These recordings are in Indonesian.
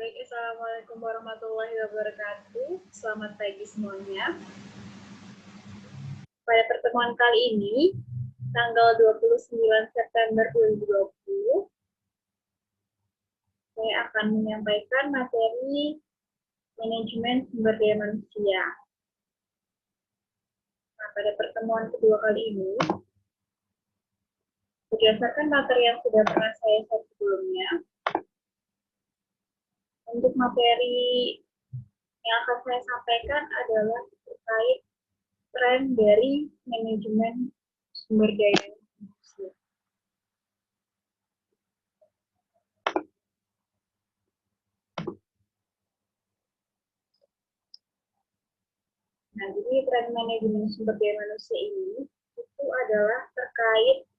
Baik, Assalamualaikum warahmatullahi wabarakatuh. Selamat pagi semuanya. Pada pertemuan kali ini, tanggal 29 September 2020, saya akan menyampaikan materi manajemen sumber daya manusia. Nah, pada pertemuan kedua kali ini, berdasarkan materi yang sudah pernah saya share sebelumnya, untuk materi yang akan saya sampaikan adalah terkait tren dari manajemen sumber daya manusia. Nah, jadi tren manajemen sumber daya manusia ini itu adalah terkait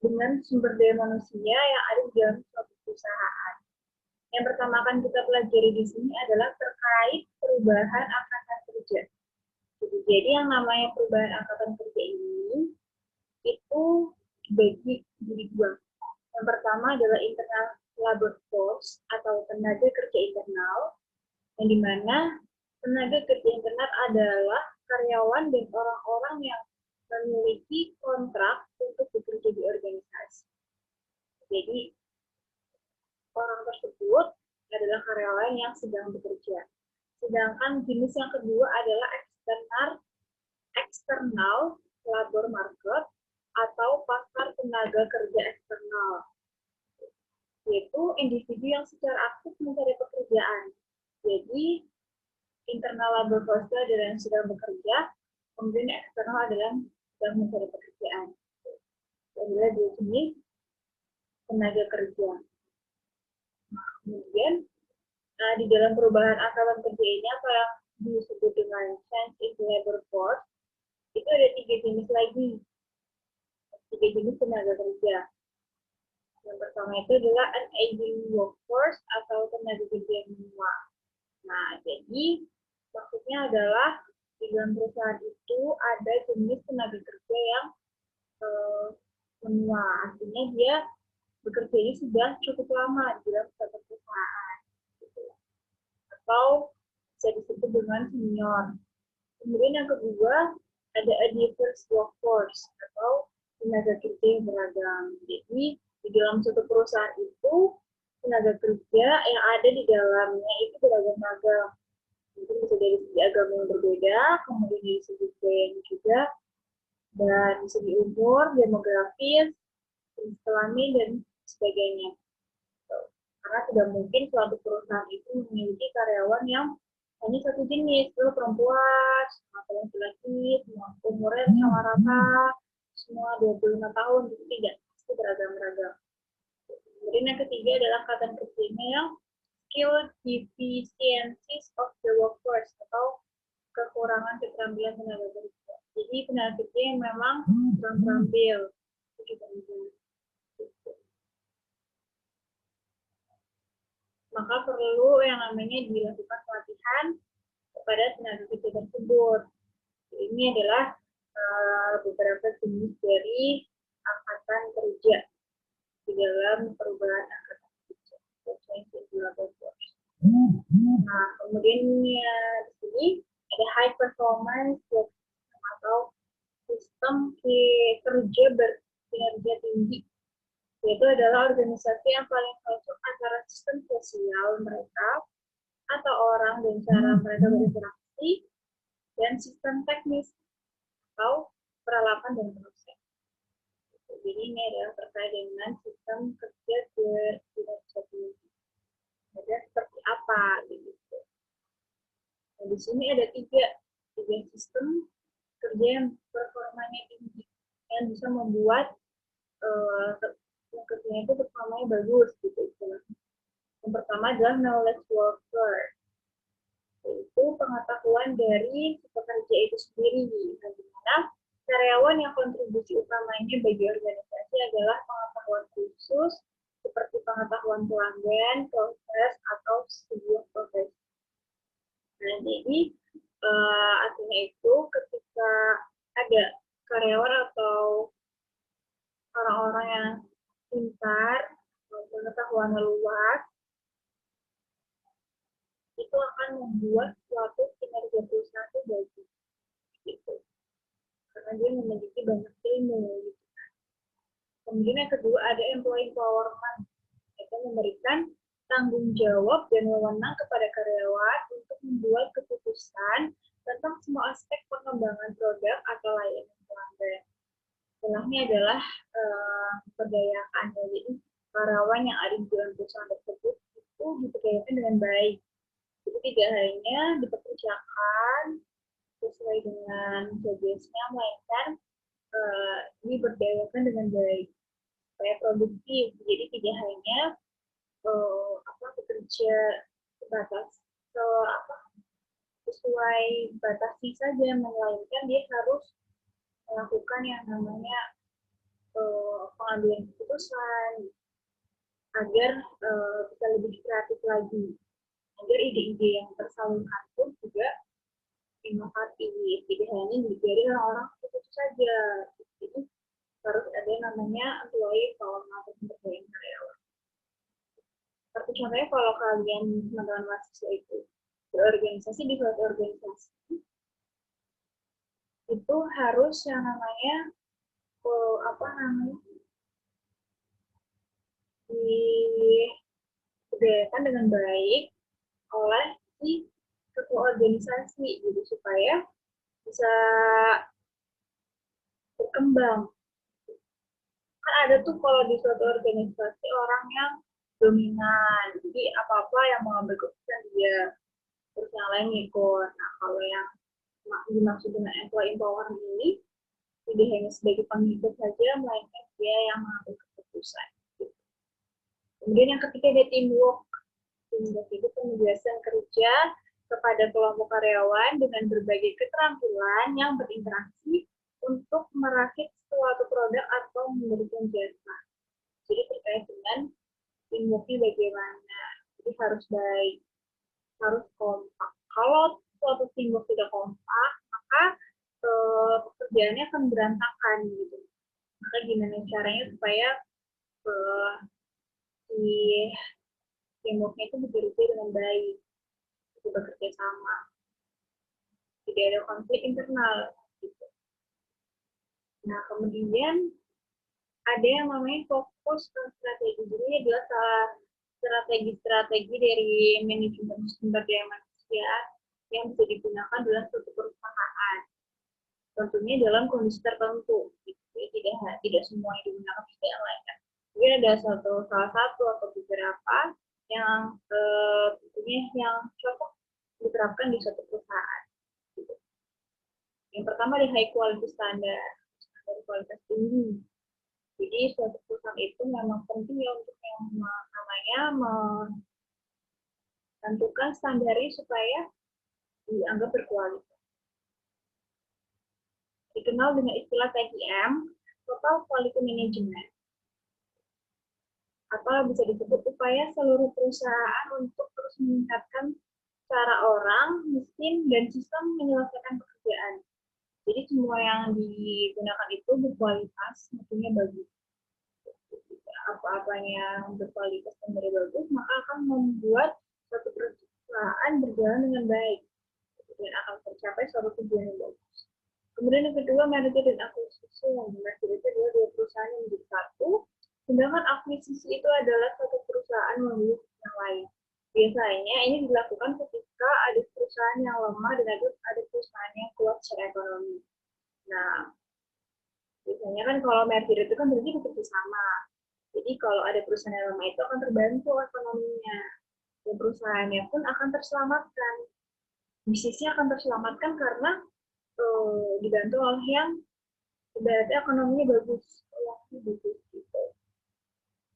dengan sumber daya manusia yang ada di dalam suatu perusahaan. Yang pertama akan kita pelajari di sini adalah terkait perubahan angkatan kerja. Jadi yang namanya perubahan angkatan kerja ini itu dibagi jadi dua. Yang pertama adalah internal labor force atau tenaga kerja internal, yang dimana tenaga kerja internal adalah karyawan dan orang-orang yang memiliki kontrak untuk bekerja di organisasi. Jadi orang tersebut adalah karyawan yang sedang bekerja. Sedangkan jenis yang kedua adalah external labor market atau pasar tenaga kerja eksternal, yaitu individu yang secara aktif mencari pekerjaan. Jadi internal labor force adalah yang sedang bekerja, kemudian eksternal adalah yang mencari pekerjaan. Adalah dua jenis tenaga kerja. Nah, kemudian di dalam perubahan angkatan kerja ini apa yang disebut dengan change in labor force, itu ada tiga jenis lagi, tiga jenis tenaga kerja. Yang pertama itu adalah an aging workforce atau tenaga kerja yang menua. Nah, jadi maksudnya adalah di dalam perusahaan itu ada jenis tenaga kerja yang menua, artinya dia bekerjanya sudah cukup lama di dalam suatu perusahaan, gitu. Atau bisa disebut dengan senior. Kemudian yang kedua ada a diverse workforce atau tenaga kerja yang beragam. Jadi di dalam suatu perusahaan itu tenaga kerja yang ada di dalamnya itu beragam-agam. Mungkin bisa dari segi agama yang berbeda, kemudian dari segi budaya juga, dan dari segi umur, demografis, jenis kelamin, dan sebagainya. Karena tidak mungkin suatu perusahaan itu memiliki karyawan yang hanya satu jenis, itu perempuan, atau laki-laki, semua umurnya sama rata, semua 25 tahun, itu tidak, pasti beragam-ragam. Kemudian yang ketiga adalah angkatan kerjanya yang skill deficiencies of the workforce atau kekurangan keterampilan tenaga kerja. Jadi tenaga kerja yang memang kurang terampil. Maka perlu yang namanya dilakukan pelatihan kepada tenaga kerja tersebut. Ini adalah beberapa jenis dari angkatan kerja di dalam perubahan angkatan kerja. Nah, kemudian ya, di sini ada high performance atau sistem kerja berkinerja tinggi, yaitu adalah organisasi yang paling cocok antara sistem sosial mereka atau orang dan cara mereka berinteraksi dan sistem teknis atau peralatan dan proses. Jadi ini adalah terkait dengan sistem kerja berkinerja tinggi. Ada seperti apa gitu. Nah, di sini ada tiga sistem kerja yang performanya tinggi, yang bisa membuat kerjanya itu performanya bagus gitu. Yang pertama adalah knowledge worker, yaitu pengetahuan dari pekerja itu sendiri. Nah, dimana karyawan yang kontribusi utamanya bagi organisasi adalah pengetahuan khusus seperti pengetahuan pelanggan, proses, atau sebuah profesi. Nah, jadi artinya itu ketika ada karyawan atau orang-orang yang pintar pengetahuan luas, itu akan membuat suatu kinerja perusahaan itu bagus gitu. Karena dia memiliki banyak ilmu gitu. Kemudian yang kedua ada employee empowerment, itu memberikan tanggung jawab dan wewenang kepada karyawan untuk membuat keputusan tentang semua aspek pengembangan produk atau layanan pelanggan. Istilahnya adalah pemberdayaan. Jadi karyawan yang ada di dalam perusahaan tersebut itu diberdayakan dengan baik. Jadi tidak hanya dipekerjakan sesuai dengan tugasnya, melainkan diberdayakan dengan baik supaya produktif. Jadi tidak hanya bekerja sebatas sesuai batasi saja, melainkan dia harus melakukan yang namanya pengambilan keputusan agar bisa lebih kreatif lagi, agar ide-ide yang tersalurkan pun juga inovatif, tidak hanya dari orang-orang itu saja. Jadi harus ada yang namanya employee empowerment atau pemberdayaan karyawan. Seperti contohnya kalau kalian teman-teman mahasiswa itu berorganisasi di suatu organisasi, itu harus yang namanya diberdayakan dengan baik oleh si ketua organisasi, gitu supaya bisa berkembang. Kan ada tuh kalau di suatu organisasi orang yang dominan, jadi apa-apa yang mau ambil keputusan dia, terus yang lain ngikut. Nah, kalau yang dimaksud dengan employee empowerment ini tidak hanya sebagai pengikut saja, melainkan dia yang mengambil keputusan. Kemudian yang ketiga ada teamwork. Teamwork itu penjelasan kerja kepada kelompok karyawan dengan berbagai keterampilan yang berinteraksi untuk merakit suatu produk atau memberikan jasa. Jadi terkait dengan teamworknya bagaimana. Jadi harus baik, harus kompak. Kalau suatu teamwork tidak kompak, maka pekerjaannya akan berantakan gitu. Maka gimana caranya supaya si teamworknya itu bekerja dengan baik, itu bekerja sama, tidak ada konflik internal gitu. Nah, kemudian ada yang namanya fokus ke strategi. Jadi ini adalah strategi-strategi dari manajemen sumber daya manusia yang bisa digunakan dalam suatu perusahaan. Tentunya dalam kondisi tertentu. Jadi tidak semua yang digunakan bisa yang lain. Jadi ada salah satu atau beberapa yang tentunya yang cocok diterapkan di suatu perusahaan. Yang pertama ada high quality standard kualitas tinggi. Jadi suatu perusahaan itu memang penting ya untuk yang namanya menentukan standarnya supaya dianggap berkualitas. Dikenal dengan istilah TQM, Total Quality Management. Atau bisa disebut upaya seluruh perusahaan untuk terus meningkatkan cara orang, mesin, dan sistem menyelesaikan pekerjaan. Jadi semua yang digunakan itu berkualitas, maksudnya bagus. Apa-apanya yang berkualitas dan bagus, maka akan membuat suatu perusahaan berjalan dengan baik dan akan tercapai suatu tujuan yang bagus. Kemudian yang kedua, merger dan akuisisi. Yang merger itu adalah dua perusahaan yang menjadi satu, sedangkan akuisisi itu adalah suatu perusahaan membeli yang lain. Biasanya ini dilakukan ketika ada perusahaan yang lemah dan ada perusahaan yang kuat secara ekonomi. Nah, biasanya kan kalau merger itu kan berarti bekerja sama. Jadi kalau ada perusahaan yang lemah itu akan terbantu ekonominya. Dan perusahaannya pun akan terselamatkan. Bisnisnya akan terselamatkan karena dibantu oleh yang ibaratnya ekonominya bagus. Gitu.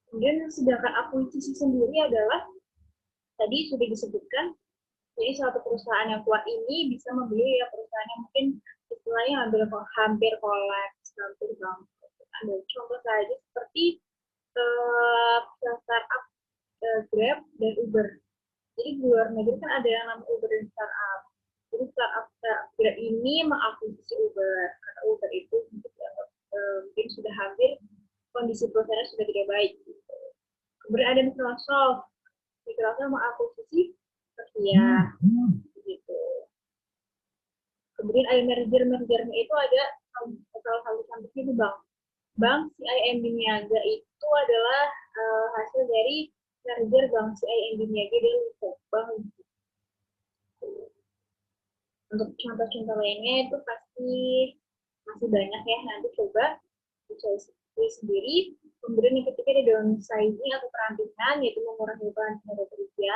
Kemudian sedangkan akuisisi sendiri adalah tadi sudah disebutkan, jadi suatu perusahaan yang kuat ini bisa membeli ya perusahaan yang mungkin istilahnya hampir kolaps, hampir bangkrut. Ada contoh saja seperti startup Grab dan Uber. Jadi di luar negeri kan ada yang namanya Uber dan startup. Jadi startup Grab ini mengakuisisi Uber karena Uber itu mungkin sudah hampir kondisi perusahaannya sudah tidak baik. Gitu. Kemudian ada Microsoft mengakuisisi Nokia, gitu. Kemudian ada mergernya itu ada salah satu contohnya itu Bank CIMB Niaga itu adalah hasil dari merger Bank CIMB Niaga dan Bank. Untuk contoh-contoh lainnya itu pasti masih banyak ya, nanti coba dicari sendiri. Kemudian yang ketiga ada downsizing atau perampingan, yaitu mengurangi beban tenaga kerja.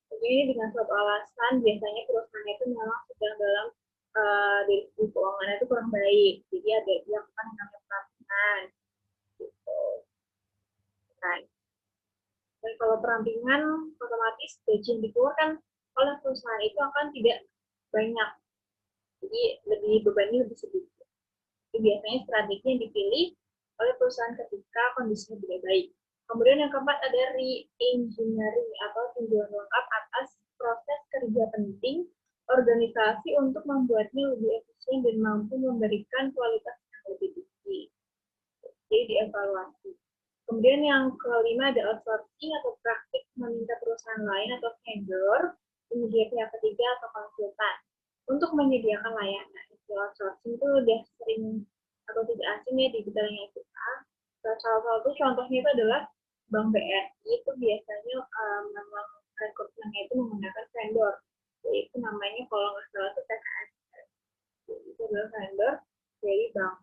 Tentunya ini dengan suatu alasan, biasanya perusahaan itu memang sedang dalam dari segi keuangan itu kurang baik, jadi ada dilakukan yang namanya perampingan. Gitu. Nah, dan kalau perampingan, otomatis gaji yang dikeluarkan oleh perusahaan itu akan tidak banyak, jadi bebannya lebih sedikit. Jadi biasanya strategi yang dipilih oleh perusahaan ketika kondisinya tidak baik. Kemudian yang keempat ada re-engineering atau tinjauan lengkap atas proses kerja penting organisasi untuk membuatnya lebih efisien dan mampu memberikan kualitas yang lebih tinggi. Jadi dievaluasi. Kemudian yang kelima ada outsourcing atau praktik meminta perusahaan lain atau vendor, kemudian pihak ketiga atau konsultan untuk menyediakan layanan. Outsourcing itu udah sering atau tidak asing ya di bidangnya kita. Salah satu contohnya itu adalah Bank BRI, itu biasanya memang rekrutmennya itu menggunakan vendor, yaitu namanya kalau nggak salah itu TKS. Itu adalah vendor dari bank.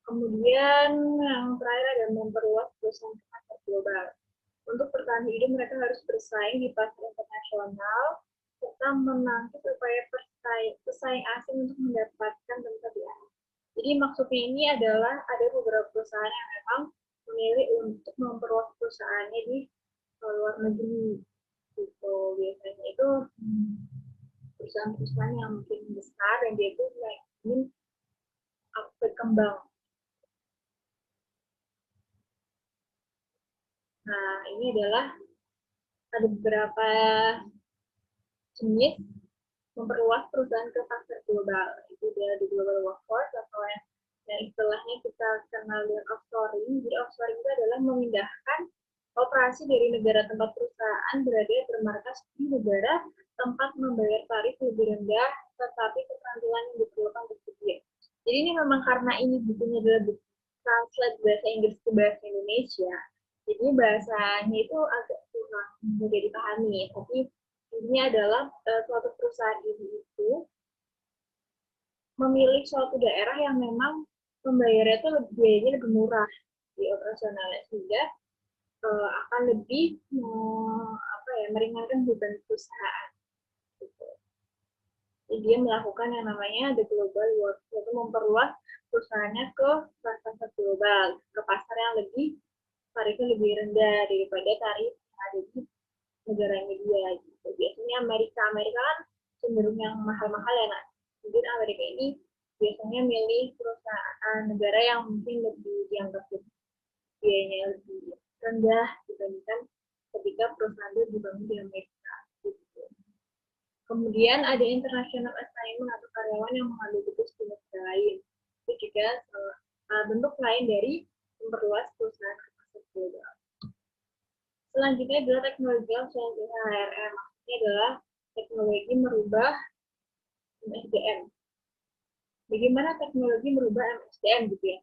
Kemudian yang terakhir ada memperluas perusahaan ke pasar global. Untuk bertahan hidup mereka harus bersaing di pasar internasional serta menangkis upaya pesaing asing untuk mendapatkan tempat di atas. Jadi maksudnya ini adalah ada beberapa perusahaan yang memang memilih untuk memperluas perusahaannya di luar negeri. Gitu. Biasanya itu perusahaan-perusahaan yang mungkin besar dan dia itu ingin berkembang. Nah, ini adalah ada beberapa jenis memperluas perusahaan ke pasar global. Itu dia di global workforce atau yang istilahnya kita kenal dengan offshoring. Jadi offshoring itu adalah memindahkan operasi dari negara tempat perusahaan berada bermarkas di negara tempat membayar tarif lebih rendah, tetapi keterampilan yang diperlukan tersedia. Jadi ini memang karena ini bukunya adalah buku translate bahasa Inggris ke bahasa Indonesia, jadi bahasanya itu agak kurang mudah dipahami. Tapi ini adalah suatu perusahaan ini itu memilih suatu daerah yang memang pembayarannya itu biayanya lebih murah di operasionalnya, sehingga akan lebih meringankan beban perusahaan. Gitu. Jadi dia melakukan yang namanya the global work, yaitu memperluas perusahaannya ke pasar global, ke pasar yang tarifnya lebih rendah daripada tarif yang ada di negaranya dia. Gitu. Biasanya Amerika kan cenderung yang mahal-mahal ya, nak. Jadi Amerika ini biasanya milih perusahaan negara yang mungkin lebih dianggap biayanya lebih rendah dibandingkan ketika perusahaan itu dibangun di Amerika. Gitu. Kemudian ada international assignment atau karyawan yang mengambil tugas di negara lain. Itu juga bentuk lain dari memperluas perusahaan ke pasar global. Selanjutnya adalah teknologi yang selanjutnya HRM. Maksudnya adalah teknologi merubah MSDM. Bagaimana teknologi merubah MSDM gitu ya?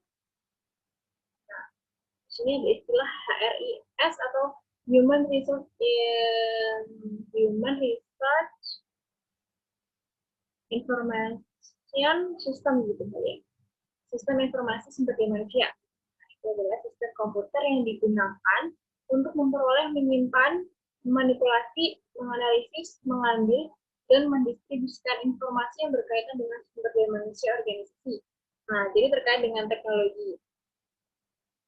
Nah, di sini ada istilah HRIS atau Human Resource Information System gitu ya. Sistem informasi seperti manusia. Itu adalah sistem komputer yang digunakan untuk memperoleh, menyimpan, memanipulasi, menganalisis, mengambil, dan mendistribusikan informasi yang berkaitan dengan sumber daya manusia organisasi. Nah, jadi terkait dengan teknologi.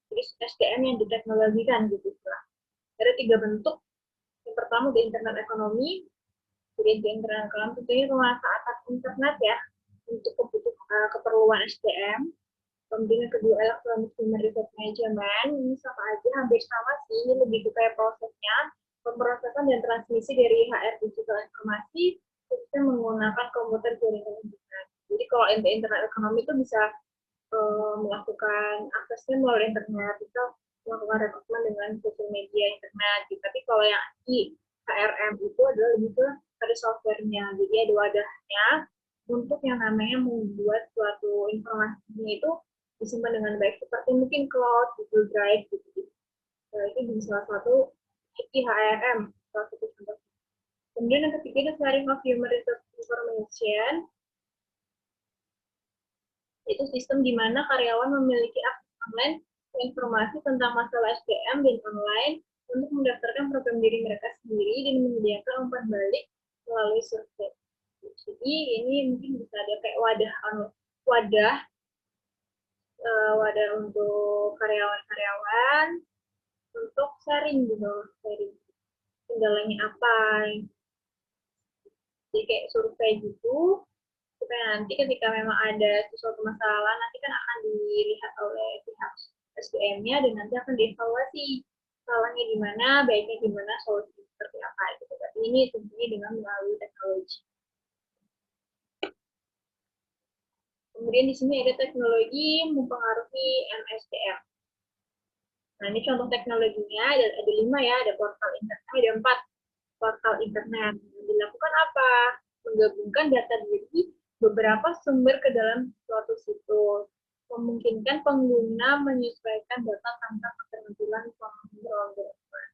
Jadi SDM yang diteknologikan gitu. Ada 3 bentuk. Yang pertama di internet ekonomi. Jadi di internet ekonomi tentunya pemanfaatan internet ya untuk keperluan SDM. Kemudian yang kedua elektronik human resource management, ini sama aja, hampir sama sih, ini lebih ke kayak prosesnya, pemrosesan dan transmisi dari HR digital informasi, khususnya menggunakan komputer jaringan internet. Jadi kalau internet ekonomi itu bisa melakukan aksesnya melalui internet, bisa melakukan rekrutmen dengan sosial media internet. Tapi kalau yang di HRM itu adalah lebih ke software-nya. Jadi ada wadahnya untuk yang namanya membuat suatu informasinya itu disimpan dengan baik, seperti mungkin cloud, Google Drive gitu. Nah, itu bisa salah satu HRM, salah satu contoh. Kemudian yang ketiga itu sharing of human resource information. Itu sistem di mana karyawan memiliki akses online informasi tentang masalah SDM dan online untuk mendaftarkan program diri mereka sendiri dan menyediakan umpan balik melalui survei. Jadi ini mungkin bisa ada kayak wadah untuk karyawan-karyawan untuk sharing gitu, sharing kendalanya apa. Jadi kayak survei gitu, supaya nanti ketika memang ada sesuatu masalah, nanti kan akan dilihat oleh pihak SDM-nya dan nanti akan dievaluasi salahnya di mana, baiknya di mana, solusi seperti apa gitu. Tapi ini tentunya dengan melalui teknologi. Kemudian di sini ada teknologi mempengaruhi MSDM. Nah, ini contoh teknologinya ada 5 ya, ada portal internet, ada 4 portal internet. Yang dilakukan apa? Menggabungkan data diri beberapa sumber ke dalam suatu situs, memungkinkan pengguna menyesuaikan data tanpa ketergantungan pemrograman.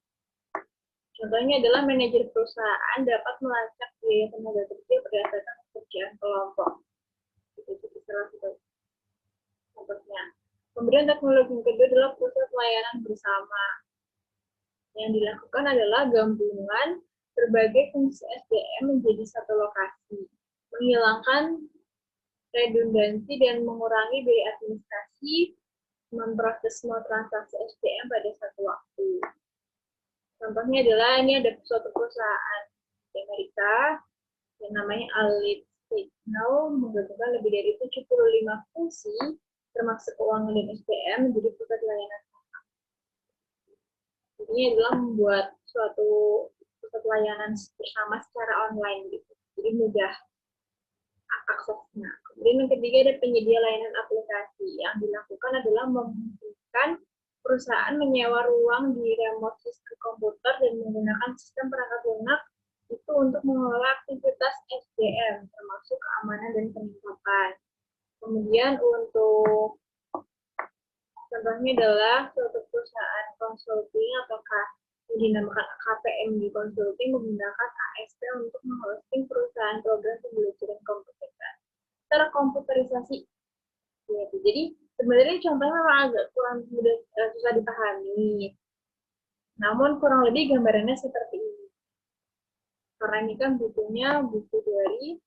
Contohnya adalah manajer perusahaan dapat melacak biaya tenaga kerja berdasarkan pekerjaan kelompok. Itu salah satu contohnya. Kemudian teknologi yang kedua adalah pusat layanan bersama. Yang dilakukan adalah gabungan berbagai fungsi SDM menjadi satu lokasi, menghilangkan redundansi dan mengurangi biaya administrasi, memproses semua transaksi SDM pada satu waktu. Contohnya adalah ini ada suatu perusahaan di Amerika yang namanya Allied Signal menggabungkan lebih dari 75 fungsi termasuk keuangan dan SDM menjadi pusat layanan. Ini adalah membuat suatu pusat layanan bersama secara online gitu. Jadi mudah aksesnya. Kemudian yang ketiga ada penyedia layanan aplikasi. Yang dilakukan adalah memungkinkan perusahaan menyewa ruang di remote system komputer dan menggunakan sistem perangkat lunak itu untuk mengelola aktivitas SDM, termasuk keamanan dan peningkatan. Kemudian untuk contohnya adalah suatu perusahaan konsulting atau yang dinamakan KPMG Consulting menggunakan ASP untuk menghosting perusahaan program pembelajaran komputer terkomputerisasi. Jadi sebenarnya contohnya memang agak kurang susah dipahami. Namun kurang lebih gambarannya seperti ini. Karena ini kan bukunya buku dari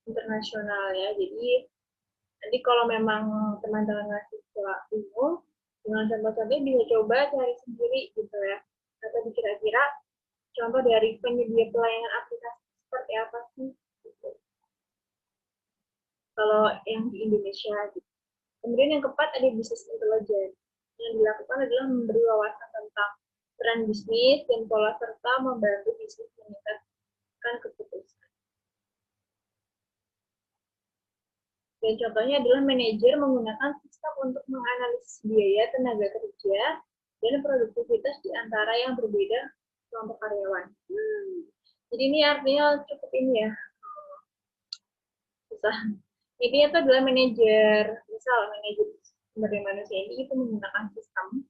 internasional ya. Jadi nanti kalau memang teman-teman mahasiswa bingung, dengan contoh-contohnya bisa coba cari sendiri gitu ya. Atau kira-kira contoh dari penyedia pelayanan aplikasi seperti apa sih? Gitu. Kalau yang di Indonesia gitu. Kemudian yang keempat ada business intelligence. Yang dilakukan adalah memberi wawasan tentang tren bisnis dan pola serta membantu bisnis meningkatkan keputusan. Dan contohnya adalah manajer menggunakan sistem untuk menganalisis biaya tenaga kerja dan produktivitas di antara yang berbeda kelompok karyawan. Jadi ini artinya cukup ini ya, susah. Intinya itu adalah manajer, misal manajer sumber daya manusia ini itu menggunakan sistem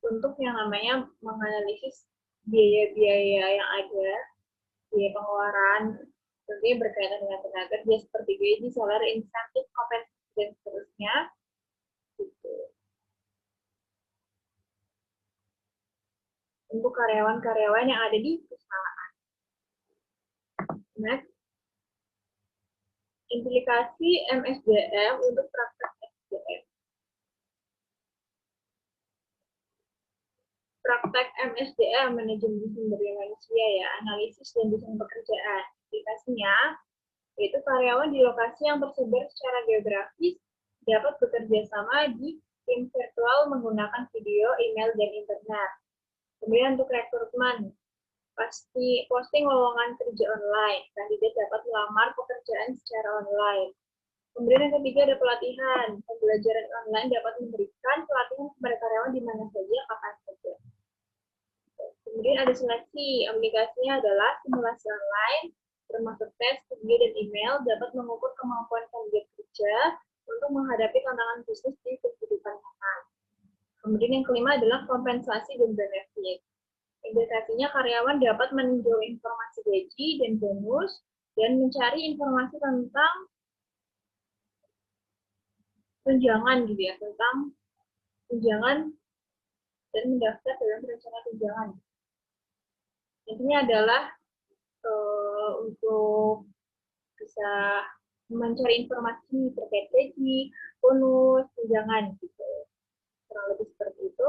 untuk yang namanya menganalisis biaya-biaya yang ada, biaya pengeluaran, tentunya berkaitan dengan tenaga kerja seperti gaji, salary, insentif, kompensasi, dan seterusnya. Gitu. Untuk karyawan-karyawan yang ada di perusahaan. Next. Implikasi MSDM untuk praktek SDM. Praktek MSDM, manajemen sumber daya manusia ya, analisis dan desain pekerjaan. Aplikasinya, yaitu karyawan di lokasi yang tersebar secara geografis dapat bekerja sama di tim virtual menggunakan video, email, dan internet. Kemudian untuk rekrutmen, pasti posting lowongan kerja online. Kandidat dapat melamar pekerjaan secara online. Kemudian yang ketiga ada pelatihan. Pembelajaran online dapat memberikan pelatihan kepada karyawan di mana Kemudian ada seleksi. Aplikasinya adalah simulasi online, termasuk tes, video, dan email, dapat mengukur kemampuan kandidat kerja untuk menghadapi tantangan bisnis di kehidupan nyata. Kemudian yang kelima adalah kompensasi dan benefit. Indikasinya karyawan dapat meninjau informasi gaji dan bonus, dan mencari informasi tentang tunjangan gitu ya, tentang tunjangan dan mendaftar dalam rencana tunjangan. Intinya adalah untuk bisa mencari informasi terkait gaji, bonus, tunjangan gitu. Kurang lebih seperti itu.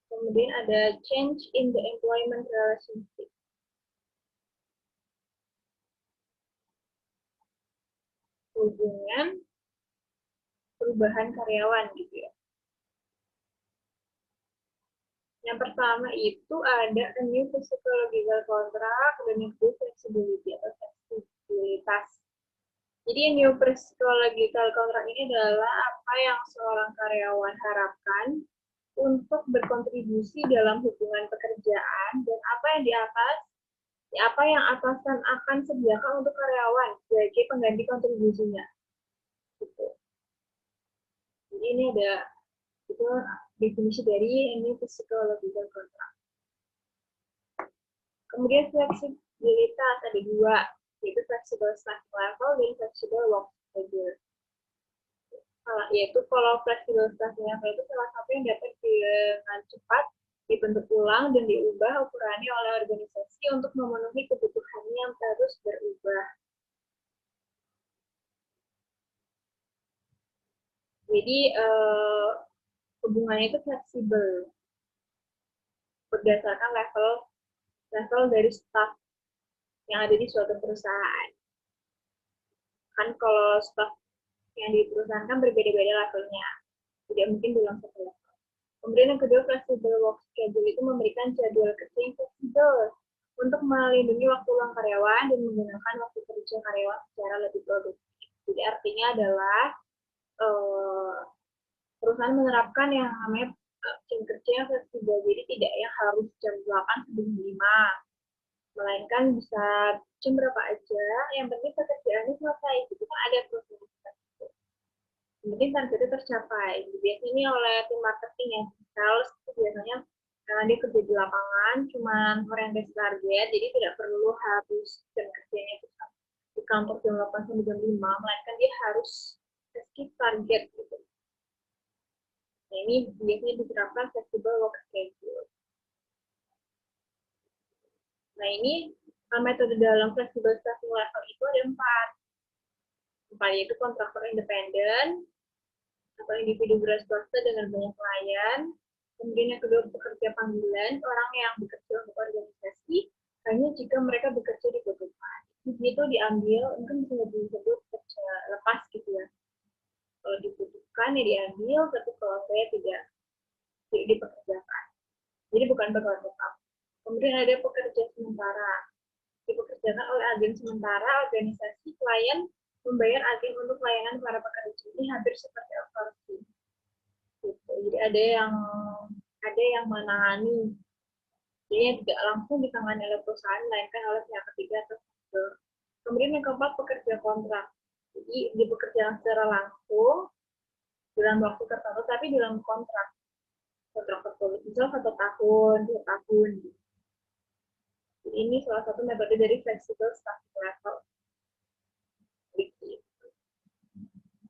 Kemudian ada change in the employment relationship. Hubungan perubahan karyawan gitu ya. Yang pertama itu ada a new psychological contract dan yang kedua flexibility atau fleksibilitas. Jadi new psychological contract ini adalah apa yang seorang karyawan harapkan untuk berkontribusi dalam hubungan pekerjaan dan apa yang atasan akan sediakan untuk karyawan sebagai pengganti kontribusinya. Gitu. Jadi ini ada itu definisi dari new psychological contract. Kemudian fleksibilitas ada dua, yaitu flexible staffing level dan flexible work schedule. Yaitu kalau flexible staffing level itu salah satu yang dapat dengan cepat dibentuk ulang dan diubah ukurannya oleh organisasi untuk memenuhi kebutuhannya yang terus berubah. Jadi hubungannya itu fleksibel berdasarkan level dari staff yang ada di suatu perusahaan. Kan kalau staff yang di perusahaan kan berbeda-beda levelnya, tidak mungkin dalam satu level. Kemudian yang kedua, flexible work schedule itu memberikan jadwal kerja yang fleksibel untuk melindungi waktu luang karyawan dan menggunakan waktu kerja karyawan secara lebih produktif. Jadi artinya adalah perusahaan menerapkan yang namanya jam kerja yang fleksibel, jadi tidak yang harus jam 8 sebelum 5, melainkan bisa jam berapa aja, yang penting pekerjaannya selesai, itu kan ada perusahaan seperti itu. Yang penting targetnya tercapai. Biasanya ini oleh tim marketing yang sales itu biasanya karena dia kerja di lapangan, cuman orientasi target, jadi tidak perlu harus jam kerjanya itu di kantor jam 8 sampai jam 5, melainkan dia harus skip target gitu. Nah, ini biasanya diterapkan flexible work schedule. Nah, ini metode dalam flexible staffing level itu ada 4. 4 yaitu kontraktor independen, atau individu swasta dengan banyak klien. Kemudian yang kedua, pekerja panggilan, orang yang bekerja untuk organisasi, hanya jika mereka bekerja dibutuhkan. Itu diambil, mungkin bisa disebut kerja lepas gitu ya. Kalau dibutuhkan ya diambil, tapi kalau saya tidak dipekerjakan. Jadi bukan pegawai tetap. Kemudian ada pekerja sementara. Dipekerjakan oleh agen sementara, organisasi, klien membayar agen untuk layanan para pekerja. Ini hampir seperti outsourcing. Gitu. Jadi ada yang menangani. Jadi tidak langsung ditangani oleh perusahaan, melainkan oleh pihak ketiga atau vendor. Kemudian yang keempat, pekerja kontrak. Jadi dipekerjakan secara langsung dalam waktu tertentu, tapi dalam kontrak tertulis, misal 1 tahun, 2 tahun. Jadi ini salah satu metode dari flexible staffing level.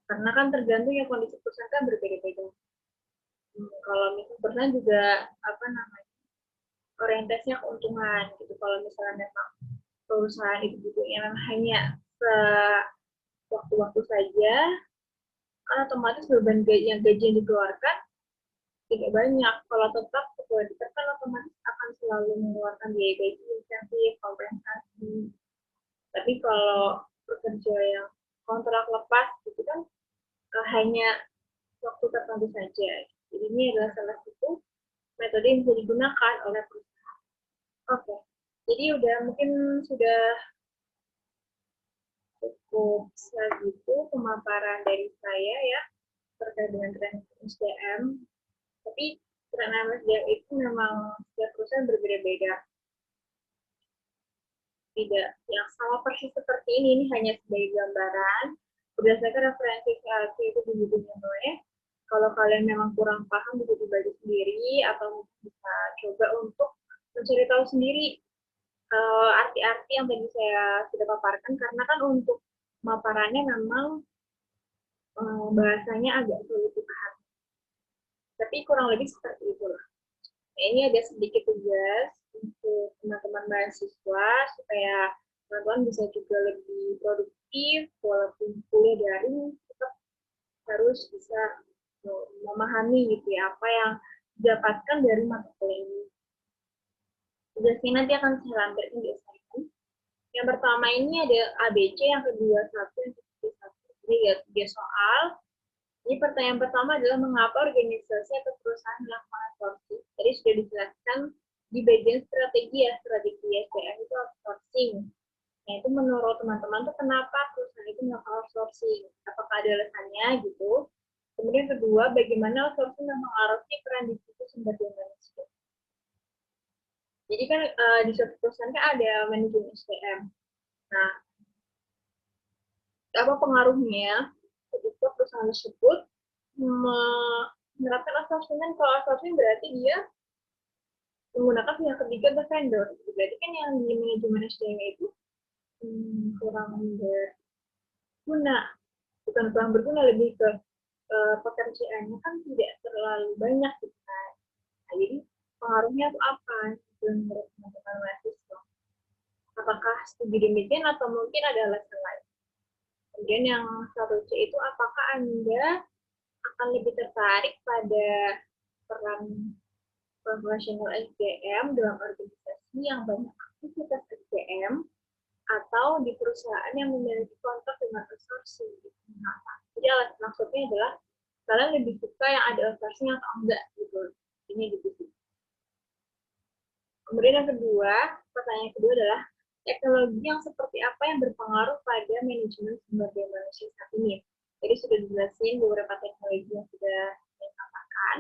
Karena kan tergantung ya kondisi perusahaan kan berbeda-beda. Kalau misalnya perusahaan juga orientasinya keuntungan gitu. Kalau misalnya memang perusahaan itu butuhnya memang hanya waktu-waktu saja, kan otomatis beban gaji yang dikeluarkan tidak banyak. Kalau tetap kan otomatis akan selalu mengeluarkan biaya gaji, insentif, kompensasi. Tapi kalau pekerja yang kontrak lepas itu kan hanya waktu tertentu saja. Jadi ini adalah salah satu metode yang bisa digunakan oleh perusahaan. Oke, jadi mungkin sudah cukup segitu pemaparan dari saya ya terkait dengan tren SDM. Tapi tren SDM itu memang setiap dosen berbeda-beda. Tidak yang sama persis seperti ini hanya sebagai gambaran. Berdasarkan referensi CLC itu bunyi-bunyi. Kalau kalian memang kurang paham bisa dibaca sendiri atau bisa coba untuk mencari tahu sendiri arti-arti yang tadi saya sudah paparkan, karena kan untuk pemaparannya memang bahasanya agak sulit dipahami. Tapi kurang lebih seperti itulah. Nah, ini ada sedikit tugas untuk teman-teman mahasiswa supaya teman-teman bisa juga lebih produktif walaupun kuliah daring, tetap harus bisa memahami gitu ya apa yang didapatkan dari mata kuliah ini. Tugasnya nanti akan saya lampirkan di assignment. Yang pertama ini ada ABC, yang kedua satu, yang ketiga satu. Jadi ya 3 soal. Jadi pertanyaan pertama adalah mengapa organisasi atau perusahaan melakukan outsourcing. Tadi sudah dijelaskan di bagian strategi ya, strategi SDM itu outsourcing. Nah itu menurut teman-teman tuh kenapa perusahaan itu melakukan outsourcing? Apakah ada alasannya gitu? Kemudian kedua, bagaimana outsourcing mempengaruhi peran divisi sumber daya manusia. Jadi kan di suatu perusahaan kan ada manajemen SDM. Nah, apa pengaruhnya ketika perusahaan tersebut menerapkan outsourcing? Kan kalau outsourcing berarti dia menggunakan pihak ketiga atau vendor. Berarti kan yang di manajemen SDM itu kurang berguna. Bukan kurang berguna, lebih ke pekerjaannya kan tidak terlalu banyak gitu kan. Nah, jadi pengaruhnya itu apa menurut teman-teman mahasiswa? Apakah setuju demikian atau mungkin ada alasan lain? Kemudian yang 1C itu, apakah Anda akan lebih tertarik pada peran profesional SDM dalam organisasi yang banyak aktivitas SDM atau di perusahaan yang memiliki kontrak dengan outsourcing? Kenapa? Jadi maksudnya adalah kalian lebih suka yang ada outsourcing atau enggak gitu. Ini gitu sih. Kemudian yang kedua, pertanyaan kedua adalah teknologi yang seperti apa yang berpengaruh pada manajemen sumber daya manusia saat ini. Jadi sudah dijelasin beberapa teknologi yang sudah saya katakan.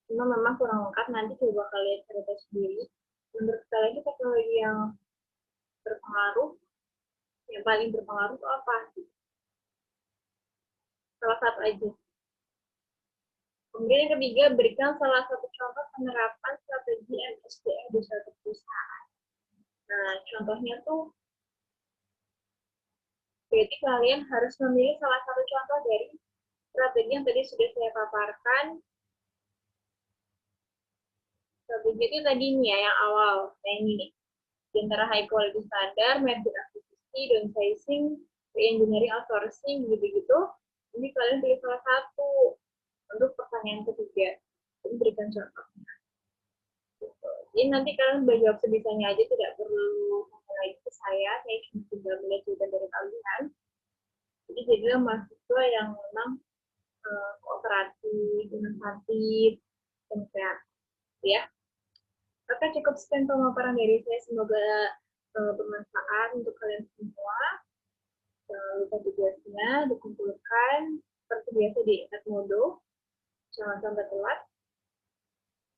Cuma memang kurang lengkap, nanti coba kalian cerita sendiri. Menurut kalian itu teknologi yang berpengaruh, yang paling berpengaruh itu apa? Salah satu aja. Kemudian yang ketiga, berikan salah satu contoh penerapan strategi MSDM di suatu perusahaan. Nah, contohnya tuh, berarti kalian harus memilih salah satu contoh dari strategi yang tadi sudah saya paparkan. Strategi itu tadi nih ya, yang awal. Nah, ini nih. Di antara high quality standard, merger acquisition, downsizing, re-engineering, outsourcing, gitu-gitu. Ini kalian pilih salah satu untuk pertanyaan ketiga. Jadi berikan contohnya. Jadi nanti kalian menjawab sebisanya aja, tidak perlu lagi ke saya cuma tinggal melihat jawaban dari kalian. Jadi jadilah mahasiswa yang memang kooperatif, inovatif, dan kreatif ya. Oke, cukup sekian pemaparan dari saya, semoga bermanfaat untuk kalian semua. Jangan lupa tugasnya dikumpulkan seperti biasa di Edmodo. Jangan sampai telat.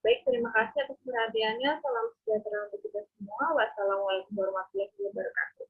Baik, terima kasih atas perhatiannya. Salam sejahtera untuk kita semua. Wassalamualaikum warahmatullahi wabarakatuh.